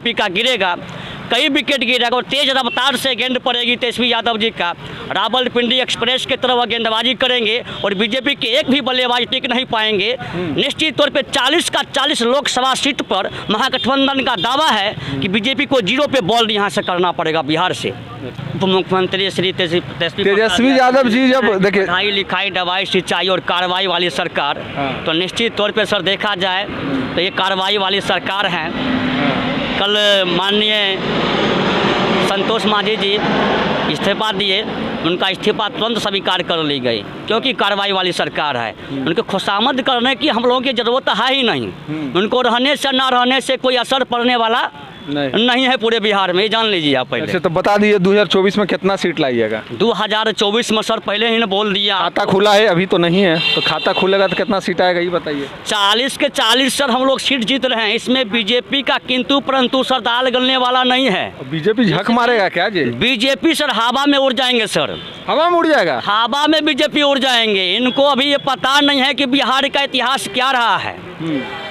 BJP का गिरेगा, कई विकेट गिरेगा और तेज रफ्तार से गेंद पड़ेगी तेजस्वी यादव जी का। रावलपिंडी एक्सप्रेस की तरफ गेंदबाजी करेंगे और बीजेपी के एक भी बल्लेबाज टिक नहीं पाएंगे। निश्चित तौर पे 40 का 40 लोकसभा सीट पर महागठबंधन का दावा है कि बीजेपी को 0 पे बॉल यहाँ से करना पड़ेगा बिहार से। उप मुख्यमंत्री श्री तेजस्वी यादव जी जब देखिए पढ़ाई लिखाई दवाई सिंचाई और कार्रवाई वाली सरकार, तो निश्चित तौर पे सर देखा जाए तो ये कार्रवाई वाली सरकार है। कल माननीय संतोष मांझी जी इस्तीफा दिए, उनका इस्तीफा तुरंत स्वीकार कर ली गई क्योंकि कार्रवाई वाली सरकार है। उनको खुशामद करने की हम लोगों की ज़रूरत है ही नहीं। उनको रहने से ना रहने से कोई असर पड़ने वाला नहीं है पूरे बिहार में, जान लीजिए आप पहले। अच्छा तो बता दीजिए 2024 में कितना सीट लाइएगा? 2024 में सर पहले ही ने बोल दिया। खाता खुला है, अभी तो नहीं है, तो खाता खुलेगा तो कितना सीट आएगा ये बताइए। 40 के 40 सर हम लोग सीट जीत रहे हैं। इसमें बीजेपी का किंतु परंतु सर दाल गलने वाला नहीं है। बीजेपी झक मारेगा क्या जी? बीजेपी सर हवा में उड़ जाएंगे सर, हवा में उड़ जाएगा। हवा में बीजेपी उड़ जाएंगे। इनको अभी ये पता नहीं है कि बिहार का इतिहास क्या रहा है।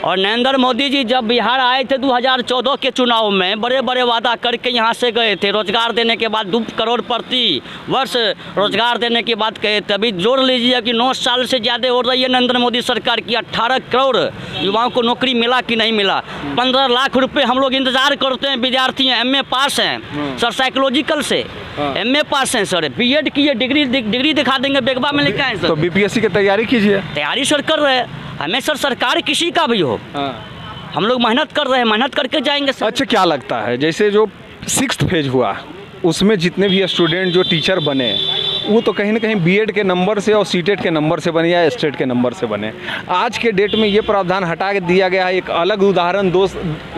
और नरेंद्र मोदी जी जब बिहार आए थे 2014 के चुनाव में, बड़े बड़े वादा करके यहाँ से गए थे। रोजगार देने के बाद 2 करोड़ प्रति वर्ष रोजगार देने के बाद कहे थे। अभी जोड़ लीजिए कि 9 साल से ज़्यादा हो रही है नरेंद्र मोदी सरकार की। 18 करोड़ युवाओं को नौकरी मिला कि नहीं मिला? 15 लाख रुपए हम लोग इंतजार करते हैं। विद्यार्थी हैं, MA पास हैं सर, साइकोलॉजिकल से MA पास हैं सर, BEd की डिग्री दिखा देंगे, बेगवा में लिखा है सर। तो BPSC की तैयारी कीजिए। तैयारी सर कर रहे हैं हमें सर, सरकार किसी का भी हो, हम लोग मेहनत कर रहे हैं, मेहनत करके जाएंगे सर। अच्छा क्या लगता है जैसे जो 6th फेज हुआ उसमें जितने भी स्टूडेंट जो टीचर बने वो तो कहीं ना कहीं BEd के नंबर से और CTET के नंबर से बने या स्टेट के नंबर से बने। आज के डेट में ये प्रावधान हटा के दिया गया है, एक अलग उदाहरण 2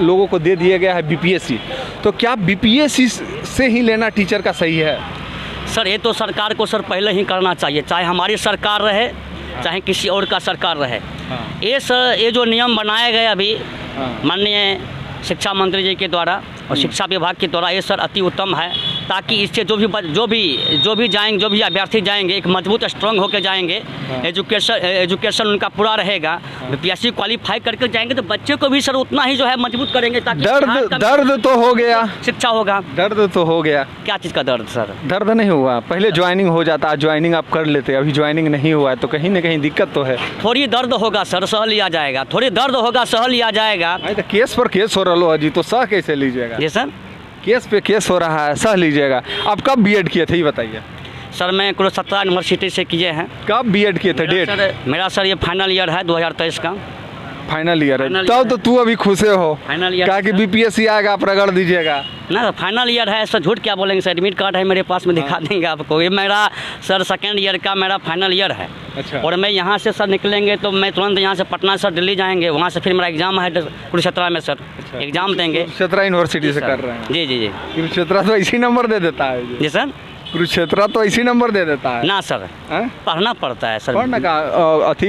लोगों को दे दिया गया है BPSC। तो क्या BPSC से ही लेना टीचर का सही है? सर ये तो सरकार को सर पहले ही करना चाहिए, चाहे हमारी सरकार रहे चाहे किसी और का सरकार रहे। ये सर ये जो नियम बनाए गए अभी माननीय शिक्षा मंत्री जी के द्वारा और शिक्षा विभाग के द्वारा, ये सर अति उत्तम है, ताकि इससे जो भी जाएंगे, जो भी अभ्यर्थी जाएंगे एक मजबूत स्ट्रांग होकर जाएंगे। एजुकेशन उनका पूरा रहेगा। BPSC क्वालिफाई करके जाएंगे तो बच्चे को भी सर उतना ही जो है मजबूत करेंगे, ताकि दर्द तो हो गया, शिक्षा होगा। दर्द तो हो गया। क्या चीज़ का दर्द सर? दर्द नहीं हुआ, पहले ज्वाइनिंग हो जाता, ज्वाइनिंग आप कर लेते, अभी ज्वाइनिंग नहीं हुआ है तो कहीं ना कहीं दिक्कत तो है। थोड़ी दर्द होगा सर, सह लिया जाएगा। थोड़ी दर्द होगा, सह लिया जाएगा। तो केस पर केस हो रहा हो अजी, तो सह कैसे लीजिएगा? जी सर, केस पे केस हो रहा है, सह लीजिएगा। आप कब BEd किए थे ये बताइए? सर मैं कुरुक्षेत्र यूनिवर्सिटी से किए हैं। कब BEd किए थे? डेट? मेरा सर ये फाइनल ईयर है 2023 का। फाइनल ईयर है, तब तो तू अभी खुश हो। फाइनल ईयर कहा कि BPSC आएगा आप रगड़ दीजिएगा ना। फाइनल ईयर है सर, झूठ क्या बोलेंगे सर, एडमिट कार्ड है मेरे पास में, दिखा देंगे आपको। ये मेरा सर 2nd ईयर का मेरा फाइनल ईयर है। अच्छा। और मैं यहाँ से सर निकलेंगे तो मैं तुरंत यहाँ से पटना सर दिल्ली जाएंगे, वहाँ से फिर मेरा एग्जाम है कुरुक्षेत्र में सर। अच्छा। एग्जाम देंगे कुरुक्षेत्र यूनिवर्सिटी से कर रहे हैं? जी जी जी। कुरुक्षेत्र तो इसी नंबर दे देता है जी सर, कुरुक्षेत्र तो इसी नंबर दे देता है ना सर। पढ़ना पड़ता है सर। पढ़ना का अथी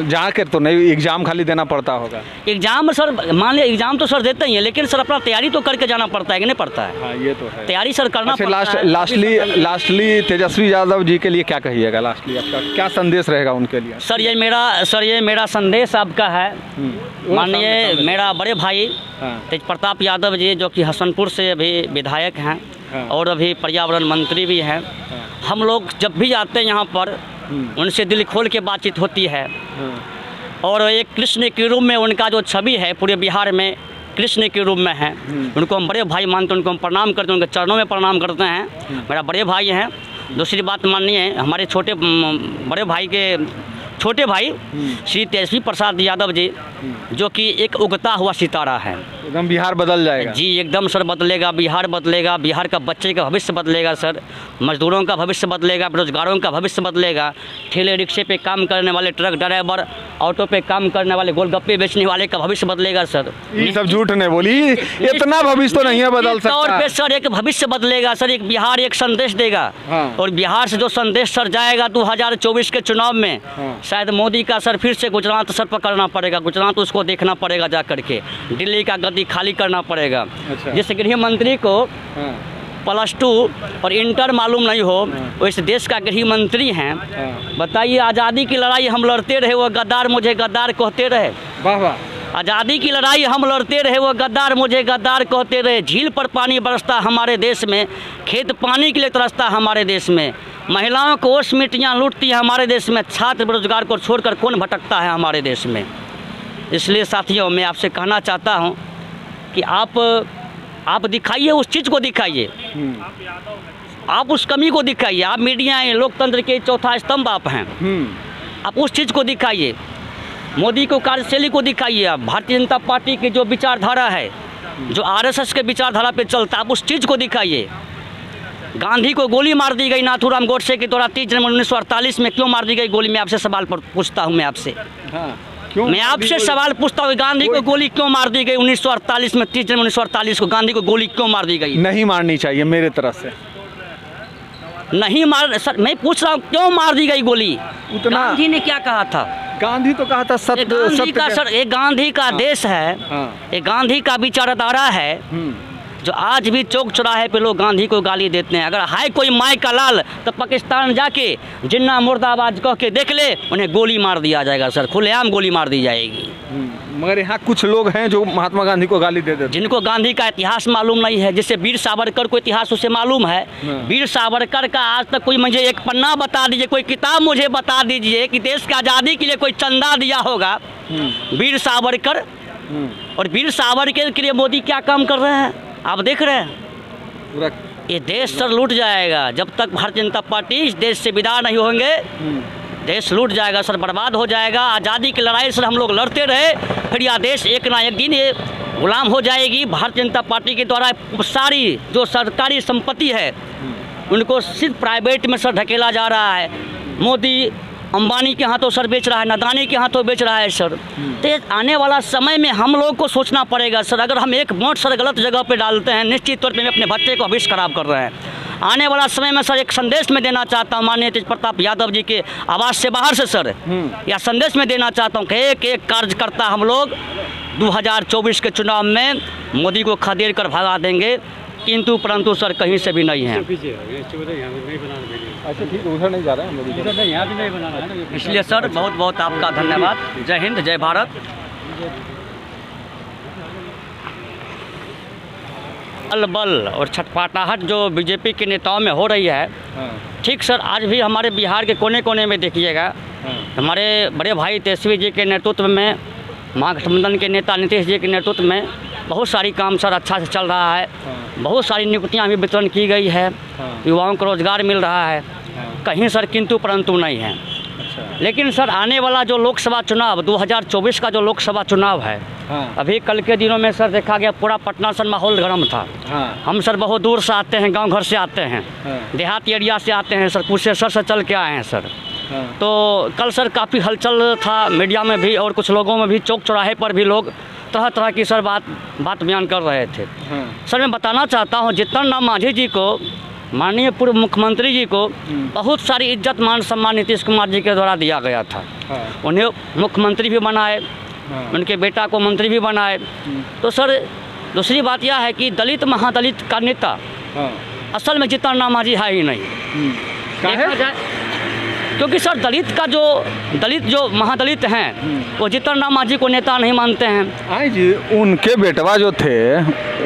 जाकर तो नहीं, एग्जाम खाली देना पड़ता होगा। एग्जाम सर मान लिया एग्जाम तो सर देते ही हैं, लेकिन सर अपना तैयारी तो करके जाना पड़ता है कि नहीं पड़ता है? हाँ ये तो है, तैयारी सर करना पड़ता है। लास्टली तेजस्वी यादव जी के लिए क्या कहिएगा? लास्टली आपका क्या संदेश रहेगा उनके लिए? सर ये मेरा संदेश आपका है। माननीय मेरा बड़े भाई तेज प्रताप यादव जी, जो कि हसनपुर से अभी विधायक हैं और अभी पर्यावरण मंत्री भी हैं। हम लोग जब भी जाते हैं यहाँ पर उनसे दिल खोल के बातचीत होती है। और एक कृष्ण के रूप में उनका जो छवि है पूरे बिहार में कृष्ण के रूप में है। उनको हम बड़े भाई मानते हैं, उनको हम प्रणाम करते हैं, उनके चरणों में प्रणाम करते हैं। मेरा बड़े भाई हैं। दूसरी बात मानिए, हमारे बड़े भाई के छोटे भाई श्री तेजस्वी प्रसाद यादव जी, जो कि एक उगता हुआ सितारा है। एकदम बिहार बदल जाएगा जी, एकदम सर बदलेगा, बिहार बदलेगा, बिहार का बच्चे का भविष्य बदलेगा सर, मजदूरों का भविष्य बदलेगा, बेरोजगारों का भविष्य बदलेगा, ठेले रिक्शे पे काम करने वाले, ट्रक ड्राइवर, ऑटो पे काम करने वाले, गोलगप्पे बेचने वाले का भविष्य बदलेगा सर। ये सब झूठ नहीं बोली, इतना भविष्य तो नहीं है बदल सकता। तौर पे सर एक भविष्य बदलेगा सर, एक बिहार एक संदेश देगा। और बिहार से जो संदेश सर जाएगा 2024 के चुनाव में, शायद मोदी का सर फिर से गुजरात सर पकड़ना पड़ेगा, गुजरात उसको देखना पड़ेगा जा करके, दिल्ली का गद्दी खाली करना पड़ेगा। अच्छा। जिस गृह मंत्री को +2 और इंटर मालूम नहीं हो, वो इस देश का गृह मंत्री हैं। बताइए, आज़ादी की लड़ाई हम लड़ते रहे, वो गद्दार मुझे गद्दार कहते रहे। वाह वाह। आज़ादी की लड़ाई हम लड़ते रहे, वो गद्दार मुझे गद्दार कहते रहे। झील पर पानी बरसता हमारे देश में, खेत पानी के लिए तरसता हमारे देश में। महिलाओं को ओस मिट्टियाँ लूटती है हमारे देश में। छात्र बेरोजगार को छोड़कर कौन भटकता है हमारे देश में। इसलिए साथियों, मैं आपसे कहना चाहता हूँ कि आप दिखाइए, उस चीज़ को दिखाइए, आप उस कमी को दिखाइए। आप मीडिया हैं, लोकतंत्र के चौथा स्तंभ आप हैं, आप उस चीज़ को दिखाइए। मोदी को कार्यशैली को दिखाइए। आप भारतीय जनता पार्टी की जो विचारधारा है, जो आरएसएस के विचारधारा पे चलता है, आप उस चीज़ को दिखाइए। गांधी को गोली मार दी गई नाथूराम गोडसे के द्वारा 30 जनवरी 1948 में, क्यों मार दी गई गोली? मैं आपसे सवाल पूछता हूँ, मैं आपसे मैं आपसे सवाल पूछता हूँ, गांधी को गोली क्यों मार दी गई 1948 में? 30 जनवरी 1948 को गांधी को गोली क्यों मार दी गई? नहीं मारनी चाहिए मेरे तरफ से। नहीं मार सर, मैं पूछ रहा हूँ क्यों मार दी गई गोली? उतना गांधी ने क्या कहा था? गांधी तो कहा था सत्य, गांधी का सर, एक गांधी का देश है, एक गांधी का विचारधारा है, जो आज भी चौक चौराहे पे लोग गांधी को गाली देते हैं। अगर है कोई माई का लाल तो पाकिस्तान जाके जिन्ना मुर्दाबाद कह के देख ले, उन्हें गोली मार दिया जाएगा सर, खुलेआम गोली मार दी जाएगी। मगर यहाँ कुछ लोग हैं जो महात्मा गांधी को गाली देते हैं, जिनको गांधी का इतिहास मालूम नहीं है। जैसे वीर सावरकर को इतिहास उसे मालूम है। वीर सावरकर का आज तक कोई मुझे एक पन्ना बता दीजिए, कोई किताब मुझे बता दीजिए कि देश की आज़ादी के लिए कोई चंदा दिया होगा वीर सावरकर। और वीर सावरकर के लिए मोदी क्या काम कर रहे हैं आप देख रहे हैं। ये देश सर लूट जाएगा जब तक भारतीय जनता पार्टी इस देश से विदा नहीं होंगे। देश लूट जाएगा सर, बर्बाद हो जाएगा। आज़ादी की लड़ाई सर हम लोग लड़ते रहे, फिर यह देश एक ना एक दिन ये गुलाम हो जाएगी। भारतीय जनता पार्टी के द्वारा सारी जो सरकारी संपत्ति है उनको सिर्फ प्राइवेट में सर ढकेला जा रहा है। मोदी अंबानी के हाथों सर बेच रहा है, अदानी के हाथों बेच रहा है सर। तो आने वाला समय में हम लोग को सोचना पड़ेगा सर। अगर हम एक वोट सर गलत जगह पे डालते हैं, निश्चित तौर पे अपने बच्चे को भविष्य खराब कर रहे हैं। आने वाला समय में सर एक संदेश में देना चाहता हूँ माननीय तेज प्रताप यादव जी के आवाज़ से बाहर से सर, या संदेश में देना चाहता हूँ कि एक एक कार्यकर्ता हम लोग 2024 के चुनाव में मोदी को खदेड़ कर भगा देंगे, किंतु परंतु सर कहीं से भी नहीं है। अच्छा ठीक, उधर नहीं जा रहे हैं हम लोग, इसलिए सर बहुत बहुत आपका धन्यवाद। जय हिंद, जय भारत। बल और छटपटाहट जो बीजेपी के नेताओं में हो रही है, ठीक सर, आज भी हमारे बिहार के कोने कोने में देखिएगा, हमारे बड़े भाई तेजस्वी जी के नेतृत्व में, महागठबंधन के नेता नीतीश जी के नेतृत्व में बहुत सारी काम सर अच्छा से चल रहा है। बहुत सारी नियुक्तियाँ भी वितरण की गई है, युवाओं को रोजगार मिल रहा है। कहीं सर किंतु परंतु नहीं है। लेकिन सर आने वाला जो लोकसभा चुनाव 2024 का जो लोकसभा चुनाव है, अभी कल के दिनों में सर देखा गया पूरा पटना सर माहौल गर्म था। हम सर बहुत दूर से आते हैं, गांव घर से आते हैं, देहात एरिया से आते हैं सर, कुशेश्वर से चल के आए हैं सर। तो कल सर काफ़ी हलचल था मीडिया में भी और कुछ लोगों में भी, चौक चौराहे पर भी लोग तरह तरह की सर बात बयान कर रहे थे। सर मैं बताना चाहता हूँ, जीतन राम मांझी जी को, माननीय पूर्व मुख्यमंत्री जी को बहुत सारी इज्जत मान सम्मान नीतीश कुमार जी के द्वारा दिया गया था। उन्हें मुख्यमंत्री भी बनाए, उनके बेटा को मंत्री भी बनाए। तो सर दूसरी बात यह है कि दलित महादलित का नेता असल में जीतन राम मांझी है ही नहीं। देखा जाए क्योंकि सर दलित जो महादलित हैं वो जीतन राम मांझी को नेता नहीं मानते हैं। आई जी, उनके बेटवा जो थे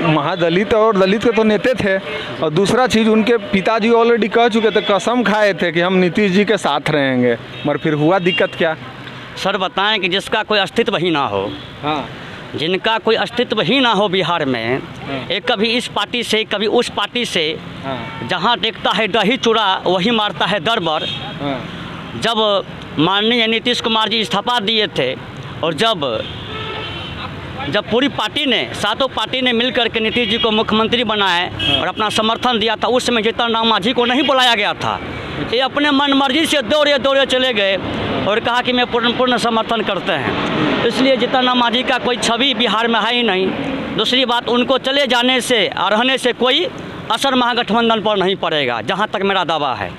महादलित और दलित के तो नेता थे, और दूसरा चीज़ उनके पिताजी ऑलरेडी कह चुके थे, कसम खाए थे कि हम नीतीश जी के साथ रहेंगे, मगर फिर हुआ दिक्कत क्या? सर बताएं कि जिसका कोई अस्तित्व ही ना हो, जिनका कोई अस्तित्व ही ना हो बिहार में, एक कभी इस पार्टी से कभी उस पार्टी से, जहाँ देखता है दही चूड़ा वही मारता है दरबार। जब माननीय नीतीश कुमार जी इस्तीफा दिए थे और जब पूरी पार्टी ने, सातों पार्टी ने मिलकर के नीतीश जी को मुख्यमंत्री बनाए और अपना समर्थन दिया था, उस समय जीतन राम मांझी को नहीं बुलाया गया था। ये अपने मन मर्जी से दौड़े चले गए और कहा कि मैं पूर्ण समर्थन करते हैं। इसलिए जीतन राम मांझी का कोई छवि बिहार में है ही नहीं। दूसरी बात, उनको चले जाने से और रहने से कोई असर महागठबंधन पर नहीं पड़ेगा, जहाँ तक मेरा दावा है।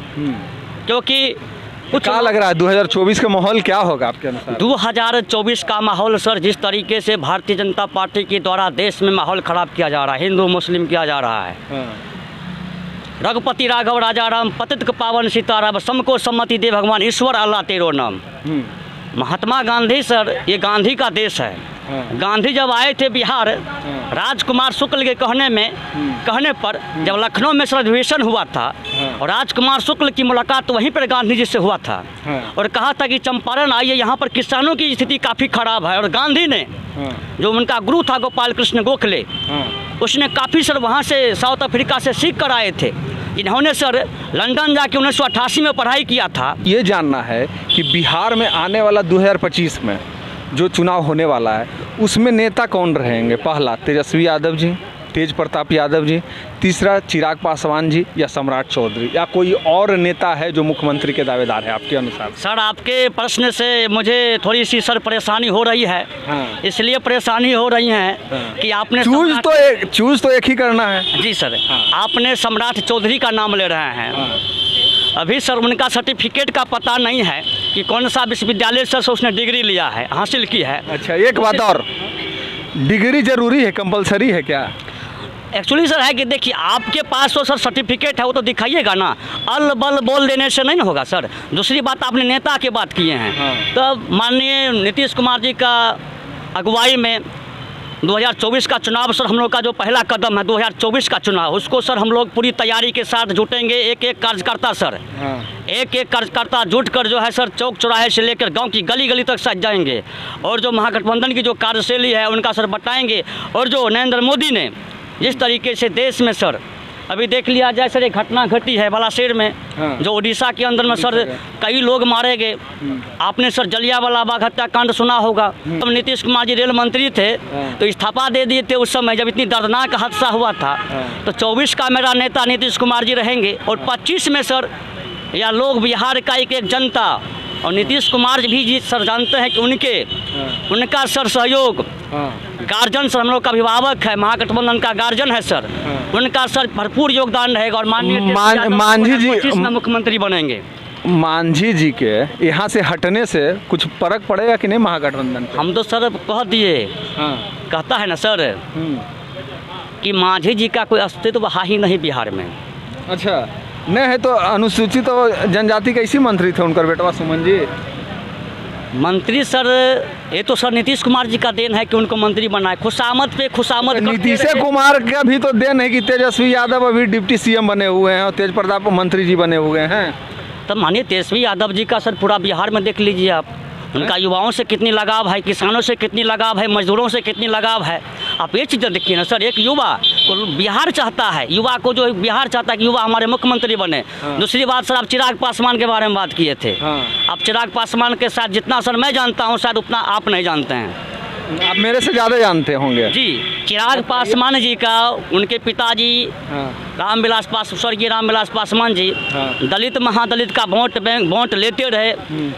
क्योंकि क्या लग रहा है 2024 का माहौल क्या होगा आपके अनुसार? 2024 का माहौल सर, जिस तरीके से भारतीय जनता पार्टी के द्वारा देश में माहौल खराब किया जा रहा है, हिंदू मुस्लिम किया जा रहा है, रघुपति राघव राजा राम पतित पावन सीताराम, सबको सम्मति दे भगवान ईश्वर अल्लाह तेरो नाम, महात्मा गांधी सर, ये गांधी का देश है। गांधी जब आए थे बिहार राजकुमार शुक्ल के कहने पर जब लखनऊ में सर अधिवेशन हुआ था और राजकुमार शुक्ल की मुलाकात वहीं पर गांधी जी से हुआ था और कहा था कि चंपारण आइए, यहाँ पर किसानों की स्थिति काफ़ी खराब है। और गांधी ने जो उनका गुरु था गोपाल कृष्ण गोखले, उसने काफ़ी सर वहाँ से साउथ अफ्रीका से सीख कर आए थे। इन्होंने सर लंदन जाके 1988 में पढ़ाई किया था। ये जानना है कि बिहार में आने वाला 2025 में जो चुनाव होने वाला है उसमें नेता कौन रहेंगे? पहला तेजस्वी यादव जी, तेज प्रताप यादव जी, तीसरा चिराग पासवान जी या सम्राट चौधरी, या कोई और नेता है जो मुख्यमंत्री के दावेदार है आपके अनुसार? सर आपके प्रश्न से मुझे थोड़ी सी सर परेशानी हो रही है। इसलिए परेशानी हो रही है कि आपने चूज तो एक ही करना है। जी सर, आपने सम्राट चौधरी का नाम ले रहे हैं। अभी सर उनका सर्टिफिकेट का पता नहीं है कि कौन सा विश्वविद्यालय से उसने डिग्री लिया है, हासिल की है। अच्छा, एक बात और, डिग्री जरूरी है, कंपलसरी है क्या? एक्चुअली सर है कि देखिए आपके पास तो सर सर्टिफिकेट है, वो तो दिखाइएगा ना। अल बल बोल देने से नहीं ना होगा सर। दूसरी बात, आपने नेता की बात किए हैं तो माननीय नीतीश कुमार जी का अगुवाई में 2024 का चुनाव सर हम लोग का जो पहला कदम है 2024 का चुनाव, उसको सर हम लोग पूरी तैयारी के साथ जुटेंगे। एक एक कार्यकर्ता सर, एक एक कार्यकर्ता जुट कर जो है सर चौक चौराहे से लेकर गांव की गली गली तक सज जाएंगे और जो महागठबंधन की जो कार्यशैली है उनका सर बताएंगे। और जो नरेंद्र मोदी ने जिस तरीके से देश में सर अभी देख लिया जाए सर, एक घटना घटी है बालाशेर में, जो उड़ीसा के अंदर में सर कई लोग मारे गए। आपने सर जलियांवाला बाग हत्याकांड सुना होगा। तब नीतीश कुमार जी रेल मंत्री थे तो इस्तीफा दे दिए थे उस समय जब इतनी दर्दनाक हादसा हुआ था। तो 24 का मेरा नेता नीतीश कुमार जी रहेंगे और 25 में सर या लोग बिहार का एक एक जनता और नीतीश कुमार भी जी सर जानते हैं कि उनका सर सहयोग, गार्जियन सर हम लोग का अभिभावक है, महागठबंधन का गार्जियन है सर, उनका सर भरपूर योगदान रहेगा और मांझी जी मुख्यमंत्री बनेंगे। मांझी जी के यहाँ से हटने से कुछ फर्क पड़ेगा कि नहीं महागठबंधन पे? हम तो सर कह दिए, कहता है ना सर कि मांझी जी का कोई अस्तित्व है ही नहीं बिहार में। अच्छा, नहीं है तो अनुसूचित तो जनजाति कैसी मंत्री थे उनका बेटवा सुमन जी? मंत्री सर ये तो सर नीतीश कुमार जी का देन है कि उनको मंत्री बनाए। खुशामद पे खुशामद नीतीश कुमार का भी तो देन है कि तेजस्वी यादव अभी डिप्टी सीएम बने हुए हैं और तेज प्रताप मंत्री जी बने हुए हैं। तब मानिए तेजस्वी यादव जी का सर पूरा बिहार में देख लीजिए आप, उनका युवाओं से कितनी लगाव है, किसानों से कितनी लगाव है, मजदूरों से कितनी लगाव है। आप ये चीज़ें देखिए ना सर, एक युवा को बिहार चाहता है, युवा को जो बिहार चाहता है कि युवा हमारे मुख्यमंत्री बने। दूसरी बात सर, आप चिराग पासवान के बारे में बात किए थे। आप चिराग पासवान के साथ जितना सर मैं जानता हूँ शायद उतना आप नहीं जानते हैं। आप मेरे से ज़्यादा जानते होंगे। जी, चिराग पासवान जी का उनके पिताजी रामविलास स्वर्गीय रामविलास पासवान जी दलित महादलित का वोट लेते रहे,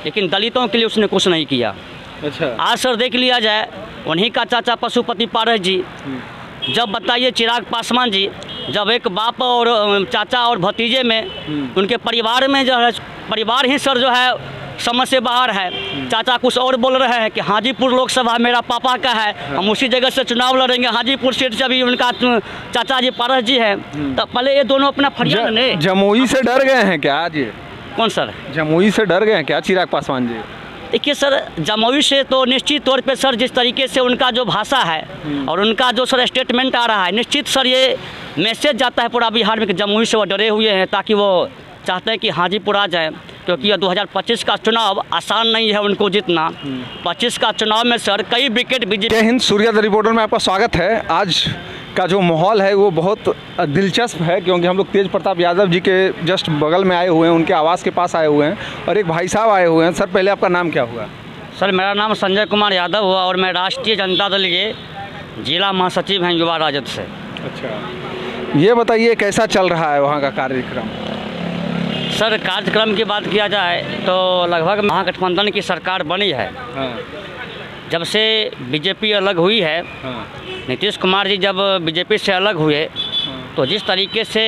लेकिन दलितों के लिए उसने कुछ नहीं किया। अच्छा, आज सर देख लिया जाए उन्हीं का चाचा पशुपति पारस जी, जब बताइए चिराग पासवान जी जब एक बाप और चाचा और भतीजे में उनके परिवार में जो है परिवार ही सर जो है समझ से बाहर है। चाचा कुछ और बोल रहे हैं कि हाजीपुर लोकसभा मेरा पापा का है, हम उसी जगह से चुनाव लड़ेंगे, हाजीपुर सीट से भी उनका चाचा जी पारस जी है। तो पहले ये दोनों अपना फरियाद ने जमुई से डर गए हैं क्या आज? कौन सर? जमुई से डर गए हैं क्या चिराग पासवान जी? देखिए सर, जमुई से तो निश्चित तौर पे सर जिस तरीके से उनका जो भाषा है और उनका जो सर स्टेटमेंट आ रहा है, निश्चित सर ये मैसेज जाता है पूरा बिहार में कि जमुई से वो डरे हुए हैं, ताकि वो चाहते हैं कि हाजीपुर आ जाए, क्योंकि 2025 का चुनाव आसान नहीं है उनको जीतना। 25 का चुनाव में सर कई विकेट बीजेपी। जय हिंद, सूर्योदय रिपोर्टर में आपका स्वागत है। आज का जो माहौल है वो बहुत दिलचस्प है, क्योंकि हम लोग तेज प्रताप यादव जी के जस्ट बगल में आए हुए हैं, उनके आवास के पास आए हुए हैं और एक भाई साहब आए हुए हैं। सर पहले आपका नाम क्या हुआ? सर मेरा नाम संजय कुमार यादव हुआ और मैं राष्ट्रीय जनता दल के जिला महासचिव हैं युवा राजद से। अच्छा, ये बताइए कैसा चल रहा है वहाँ का कार्यक्रम? सर कार्यक्रम की बात किया जाए तो लगभग महागठबंधन की सरकार बनी है। जब से बीजेपी अलग हुई है, नीतीश कुमार जी जब बीजेपी से अलग हुए तो जिस तरीके से